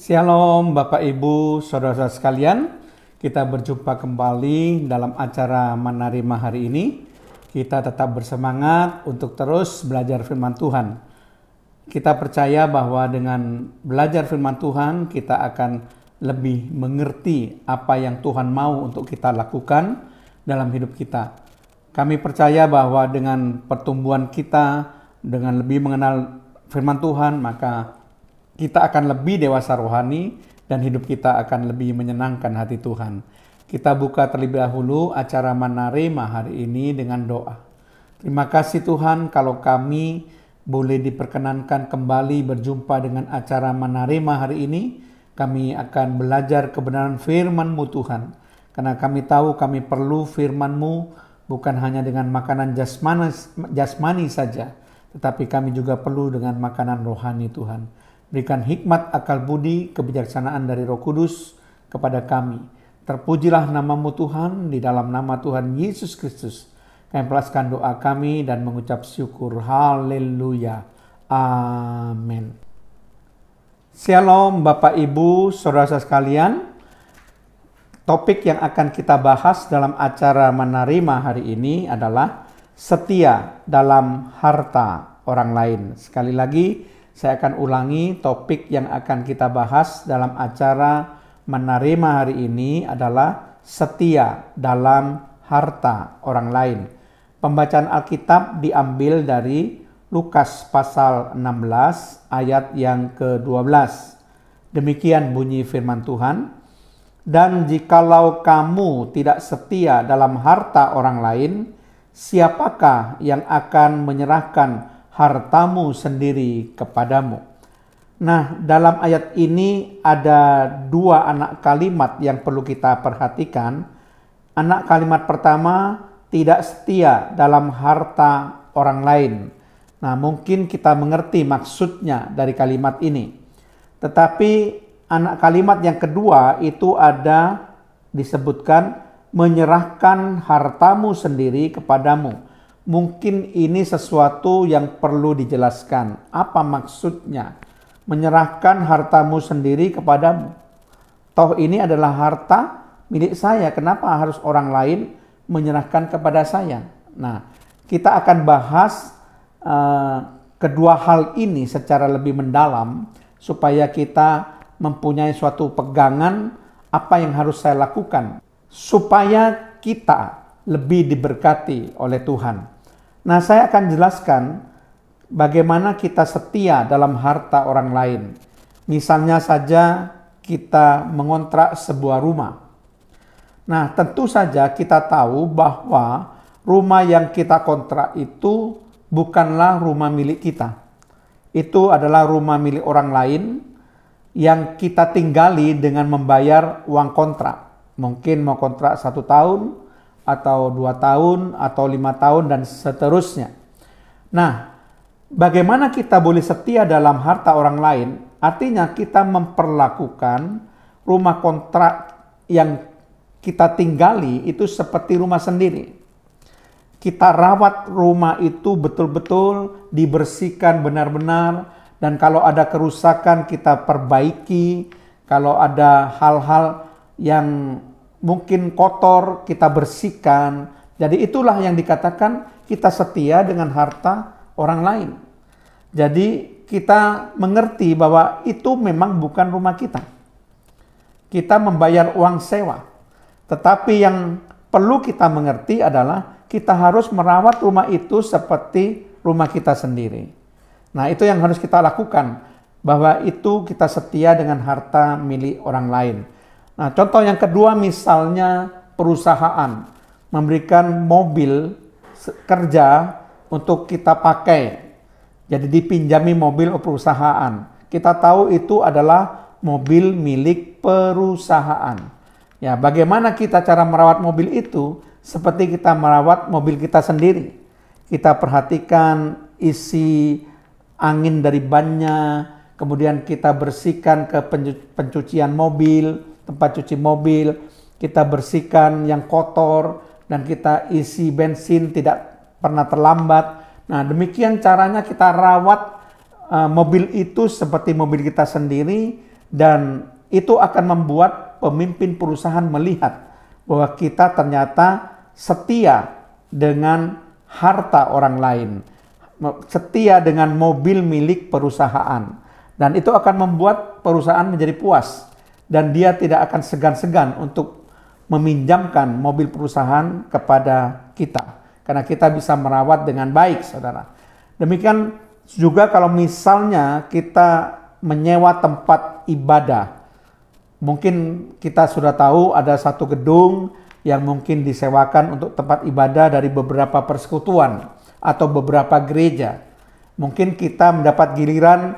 Shalom Bapak Ibu, Saudara-saudara sekalian. Kita berjumpa kembali dalam acara Menerima hari ini. Kita tetap bersemangat untuk terus belajar firman Tuhan. Kita percaya bahwa dengan belajar firman Tuhan, kita akan lebih mengerti apa yang Tuhan mau untuk kita lakukan dalam hidup kita. Kami percaya bahwa dengan pertumbuhan kita, dengan lebih mengenal firman Tuhan, maka kita akan lebih dewasa rohani dan hidup kita akan lebih menyenangkan hati Tuhan. Kita buka terlebih dahulu acara Menerima hari ini dengan doa. Terima kasih Tuhan kalau kami boleh diperkenankan kembali berjumpa dengan acara Menerima hari ini. Kami akan belajar kebenaran firman-Mu Tuhan. Karena kami tahu kami perlu firman-Mu bukan hanya dengan makanan jasmani saja, tetapi kami juga perlu dengan makanan rohani Tuhan. Berikan hikmat, akal budi, kebijaksanaan dari Roh Kudus kepada kami. Terpujilah nama-Mu Tuhan, di dalam nama Tuhan Yesus Kristus. Kami melepaskan doa kami dan mengucap syukur. Haleluya. Amin. Shalom Bapak Ibu, Saudara sekalian. Topik yang akan kita bahas dalam acara Menerima hari ini adalah setia dalam harta orang lain. Sekali lagi, saya akan ulangi topik yang akan kita bahas dalam acara Menerima hari ini adalah setia dalam harta orang lain. Pembacaan Alkitab diambil dari Lukas pasal 16 ayat yang ke-12. Demikian bunyi firman Tuhan. Dan jikalau kamu tidak setia dalam harta orang lain, siapakah yang akan menyerahkan hartamu sendiri kepadamu? Nah, dalam ayat ini ada dua anak kalimat yang perlu kita perhatikan. Anak kalimat pertama, tidak setia dalam harta orang lain. Nah, mungkin kita mengerti maksudnya dari kalimat ini. Tetapi anak kalimat yang kedua itu ada disebutkan menyerahkan hartamu sendiri kepadamu. Mungkin ini sesuatu yang perlu dijelaskan. Apa maksudnya? Menyerahkan hartamu sendiri kepadamu. Toh ini adalah harta milik saya. Kenapa harus orang lain menyerahkan kepada saya? Nah, kita akan bahas kedua hal ini secara lebih mendalam supaya kita mempunyai suatu pegangan apa yang harus saya lakukan supaya kita lebih diberkati oleh Tuhan. Nah, saya akan jelaskan bagaimana kita setia dalam harta orang lain. Misalnya saja kita mengontrak sebuah rumah. Nah, tentu saja kita tahu bahwa rumah yang kita kontrak itu bukanlah rumah milik kita. Itu adalah rumah milik orang lain yang kita tinggali dengan membayar uang kontrak. Mungkin mau kontrak 1 tahun, atau 2 tahun, atau 5 tahun, dan seterusnya. Nah, bagaimana kita boleh setia dalam harta orang lain? Artinya kita memperlakukan rumah kontrak yang kita tinggali itu seperti rumah sendiri. Kita rawat rumah itu betul-betul, dibersihkan benar-benar, dan kalau ada kerusakan kita perbaiki. Kalau ada hal-hal yang mungkin kotor kita bersihkan. Jadi itulah yang dikatakan kita setia dengan harta orang lain. Jadi kita mengerti bahwa itu memang bukan rumah kita. Kita membayar uang sewa. Tetapi yang perlu kita mengerti adalah kita harus merawat rumah itu seperti rumah kita sendiri. Nah, itu yang harus kita lakukan, bahwa itu kita setia dengan harta milik orang lain. Nah, contoh yang kedua misalnya perusahaan memberikan mobil kerja untuk kita pakai. Jadi dipinjami mobil perusahaan. Kita tahu itu adalah mobil milik perusahaan. Ya, bagaimana kita cara merawat mobil itu? Seperti kita merawat mobil kita sendiri. Kita perhatikan isi angin dari bannya, kemudian kita bersihkan ke pencucian mobil, tempat cuci mobil, kita bersihkan yang kotor, dan kita isi bensin tidak pernah terlambat. Nah, demikian caranya kita rawat mobil itu seperti mobil kita sendiri, Dan itu akan membuat pemimpin perusahaan melihat bahwa kita ternyata setia dengan harta orang lain, setia dengan mobil milik perusahaan. Dan itu akan membuat perusahaan menjadi puas. Dan dia tidak akan segan-segan untuk meminjamkan mobil perusahaan kepada kita. Karena kita bisa merawat dengan baik, saudara. Demikian juga kalau misalnya kita menyewa tempat ibadah. Mungkin kita sudah tahu ada satu gedung yang mungkin disewakan untuk tempat ibadah dari beberapa persekutuan atau beberapa gereja. Mungkin kita mendapat giliran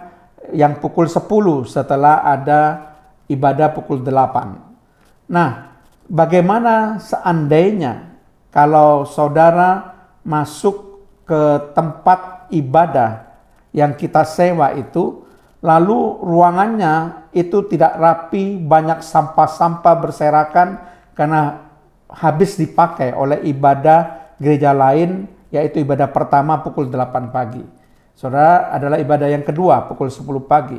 yang pukul 10 setelah ada ibadah pukul 8. Nah, bagaimana seandainya kalau saudara masuk ke tempat ibadah yang kita sewa itu, lalu ruangannya itu tidak rapi, banyak sampah-sampah berserakan karena habis dipakai oleh ibadah gereja lain, yaitu ibadah pertama pukul 8 pagi. Saudara adalah ibadah yang kedua pukul 10 pagi.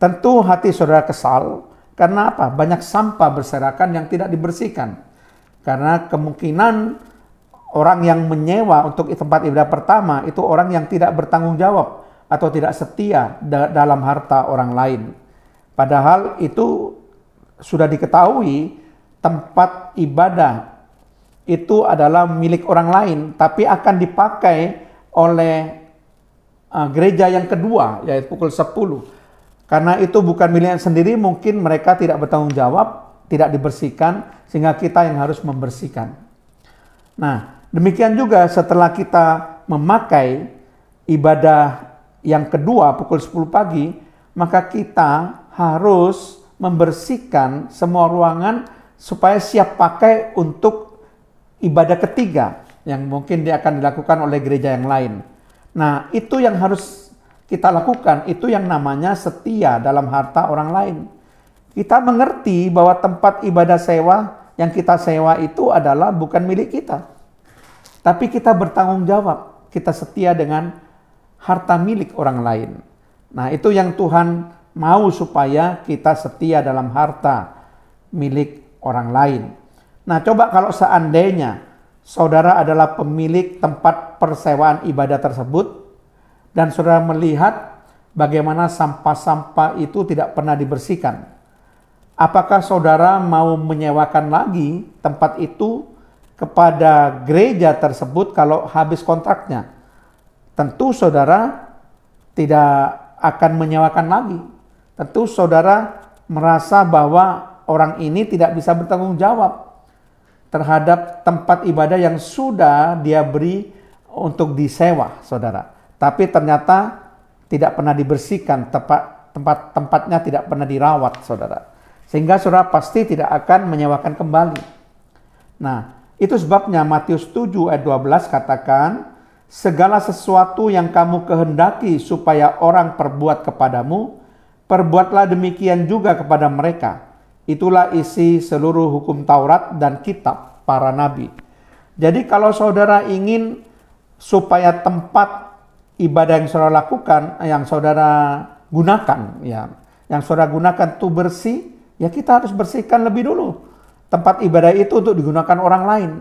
Tentu hati saudara kesal, karena apa? Banyak sampah berserakan yang tidak dibersihkan. Karena kemungkinan orang yang menyewa untuk tempat ibadah pertama itu orang yang tidak bertanggung jawab atau tidak setia dalam harta orang lain. Padahal itu sudah diketahui tempat ibadah itu adalah milik orang lain, tapi akan dipakai oleh gereja yang kedua, yaitu pukul 10. Karena itu bukan miliknya sendiri, mungkin mereka tidak bertanggung jawab, tidak dibersihkan, sehingga kita yang harus membersihkan. Nah, demikian juga setelah kita memakai ibadah yang kedua pukul 10 pagi, maka kita harus membersihkan semua ruangan supaya siap pakai untuk ibadah ketiga yang mungkin dia akan dilakukan oleh gereja yang lain. Nah, itu yang harus kita lakukan, itu yang namanya setia dalam harta orang lain. Kita mengerti bahwa tempat ibadah sewa yang kita sewa itu adalah bukan milik kita. Tapi kita bertanggung jawab, kita setia dengan harta milik orang lain. Nah, itu yang Tuhan mau supaya kita setia dalam harta milik orang lain. Nah, coba kalau seandainya saudara adalah pemilik tempat persewaan ibadah tersebut dan saudara melihat bagaimana sampah-sampah itu tidak pernah dibersihkan. Apakah saudara mau menyewakan lagi tempat itu kepada gereja tersebut kalau habis kontraknya? Tentu saudara tidak akan menyewakan lagi. Tentu saudara merasa bahwa orang ini tidak bisa bertanggung jawab terhadap tempat ibadah yang sudah dia beri untuk disewa, saudara. Tapi ternyata tidak pernah dibersihkan, tempatnya tidak pernah dirawat, saudara. Sehingga saudara pasti tidak akan menyewakan kembali. Nah, itu sebabnya Matius 7 ayat 12 katakan, segala sesuatu yang kamu kehendaki supaya orang perbuat kepadamu, perbuatlah demikian juga kepada mereka. Itulah isi seluruh hukum Taurat dan kitab para nabi. Jadi kalau saudara ingin supaya tempat ibadah yang saudara lakukan, yang saudara gunakan, yang saudara gunakan itu bersih, ya kita harus bersihkan lebih dulu tempat ibadah itu untuk digunakan orang lain.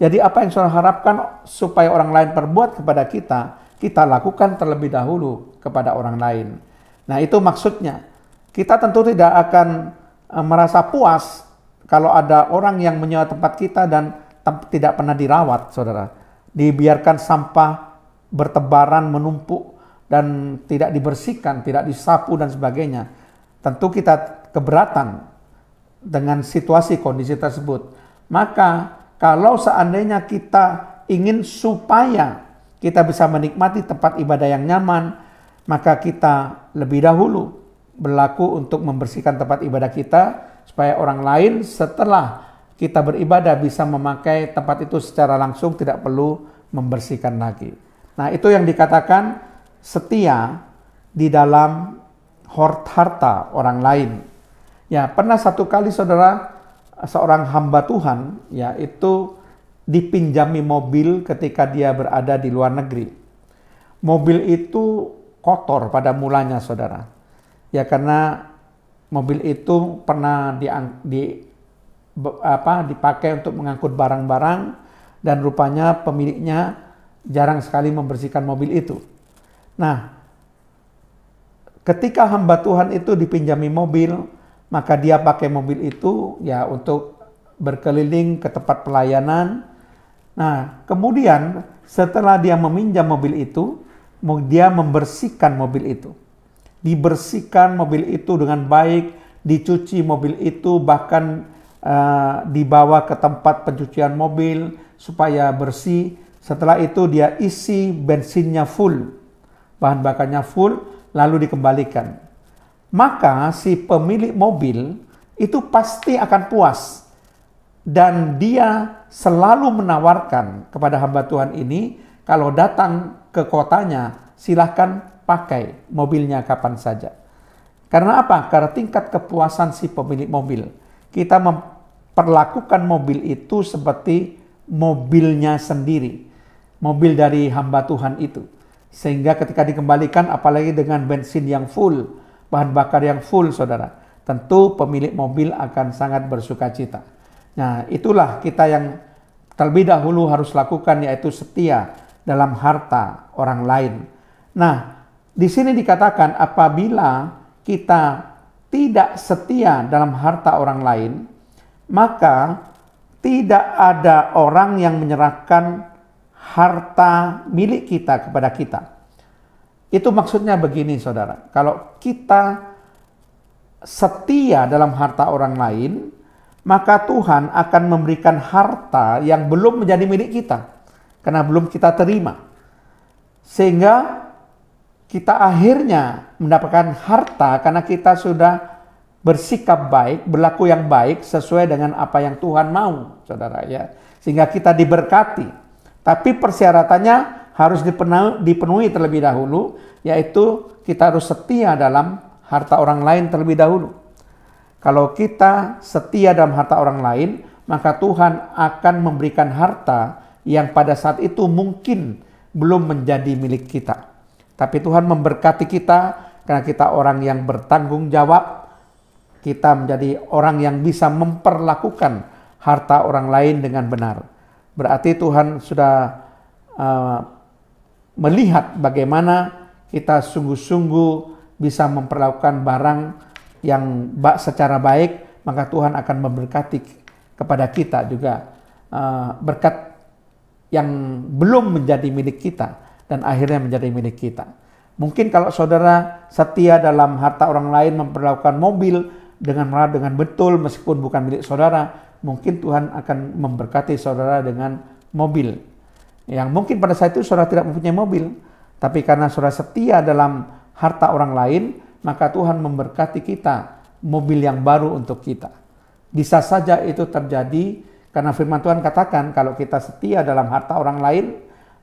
Jadi apa yang saudara harapkan supaya orang lain perbuat kepada kita, kita lakukan terlebih dahulu kepada orang lain. Nah, itu maksudnya. Kita tentu tidak akan merasa puas kalau ada orang yang menyewa tempat kita dan tidak pernah dirawat, saudara. Dibiarkan sampah bertebaran, menumpuk, dan tidak dibersihkan, tidak disapu dan sebagainya. Tentu kita keberatan dengan situasi kondisi tersebut. Maka kalau seandainya kita ingin supaya kita bisa menikmati tempat ibadah yang nyaman, maka kita lebih dahulu berlaku untuk membersihkan tempat ibadah kita, supaya orang lain setelah kita beribadah bisa memakai tempat itu secara langsung, tidak perlu membersihkan lagi. Nah, itu yang dikatakan setia di dalam harta orang lain. Ya, pernah satu kali saudara, seorang hamba Tuhan, ya, itu dipinjami mobil ketika dia berada di luar negeri. Mobil itu kotor pada mulanya, saudara. Ya, karena mobil itu pernah dipakai untuk mengangkut barang-barang dan rupanya pemiliknya jarang sekali membersihkan mobil itu. Nah, ketika hamba Tuhan itu dipinjami mobil, maka dia pakai mobil itu ya untuk berkeliling ke tempat pelayanan. Nah, kemudian setelah dia meminjam mobil itu, dia membersihkan mobil itu. Dibersihkan mobil itu dengan baik, dicuci mobil itu, bahkan dibawa ke tempat pencucian mobil supaya bersih. Setelah itu dia isi bensinnya full, bahan bakarnya full, lalu dikembalikan. Maka si pemilik mobil itu pasti akan puas. Dan dia selalu menawarkan kepada hamba Tuhan ini, kalau datang ke kotanya, silahkan pakai mobilnya kapan saja. Karena apa? Karena tingkat kepuasan si pemilik mobil. Kita memperlakukan mobil itu seperti mobilnya sendiri. Mobil dari hamba Tuhan itu. Sehingga ketika dikembalikan, apalagi dengan bensin yang full, bahan bakar yang full, saudara, tentu pemilik mobil akan sangat bersuka cita. Nah, itulah kita yang terlebih dahulu harus lakukan, yaitu setia dalam harta orang lain. Nah, di sini dikatakan apabila kita tidak setia dalam harta orang lain, maka tidak ada orang yang menyerahkan harta milik kita kepada kita. Itu maksudnya begini, saudara. Kalau kita setia dalam harta orang lain, maka Tuhan akan memberikan harta yang belum menjadi milik kita, karena belum kita terima. Sehingga kita akhirnya mendapatkan harta karena kita sudah bersikap baik, berlaku yang baik sesuai dengan apa yang Tuhan mau, saudara ya. Sehingga kita diberkati. Tapi persyaratannya harus dipenuhi terlebih dahulu, yaitu kita harus setia dalam harta orang lain terlebih dahulu. Kalau kita setia dalam harta orang lain, maka Tuhan akan memberikan harta yang pada saat itu mungkin belum menjadi milik kita. Tapi Tuhan memberkati kita karena kita orang yang bertanggung jawab. Kita menjadi orang yang bisa memperlakukan harta orang lain dengan benar. Berarti Tuhan sudah melihat bagaimana kita sungguh-sungguh bisa memperlakukan barang yang secara baik, maka Tuhan akan memberkati kepada kita juga berkat yang belum menjadi milik kita dan akhirnya menjadi milik kita. Mungkin kalau saudara setia dalam harta orang lain, memperlakukan mobil dengan betul meskipun bukan milik saudara, mungkin Tuhan akan memberkati saudara dengan mobil. Yang mungkin pada saat itu saudara tidak mempunyai mobil, tapi karena saudara setia dalam harta orang lain, maka Tuhan memberkati kita mobil yang baru untuk kita. Bisa saja itu terjadi karena firman Tuhan katakan kalau kita setia dalam harta orang lain,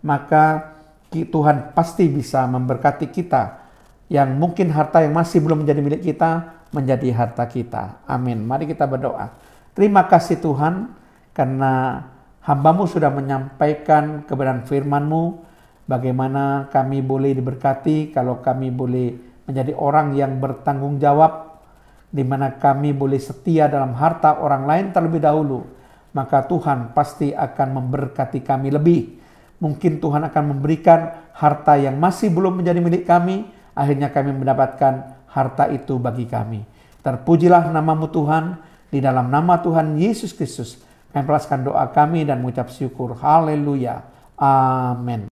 maka Tuhan pasti bisa memberkati kita yang mungkin harta yang masih belum menjadi milik kita menjadi harta kita. Amin. Mari kita berdoa. Terima kasih Tuhan karena hamba-Mu sudah menyampaikan kebenaran firman-Mu, bagaimana kami boleh diberkati kalau kami boleh menjadi orang yang bertanggung jawab, di mana kami boleh setia dalam harta orang lain terlebih dahulu, maka Tuhan pasti akan memberkati kami lebih. Mungkin Tuhan akan memberikan harta yang masih belum menjadi milik kami, akhirnya kami mendapatkan harta itu bagi kami. Terpujilah nama-Mu Tuhan, di dalam nama Tuhan Yesus Kristus, kami melepaskan doa kami dan mengucap syukur. Haleluya. Amin.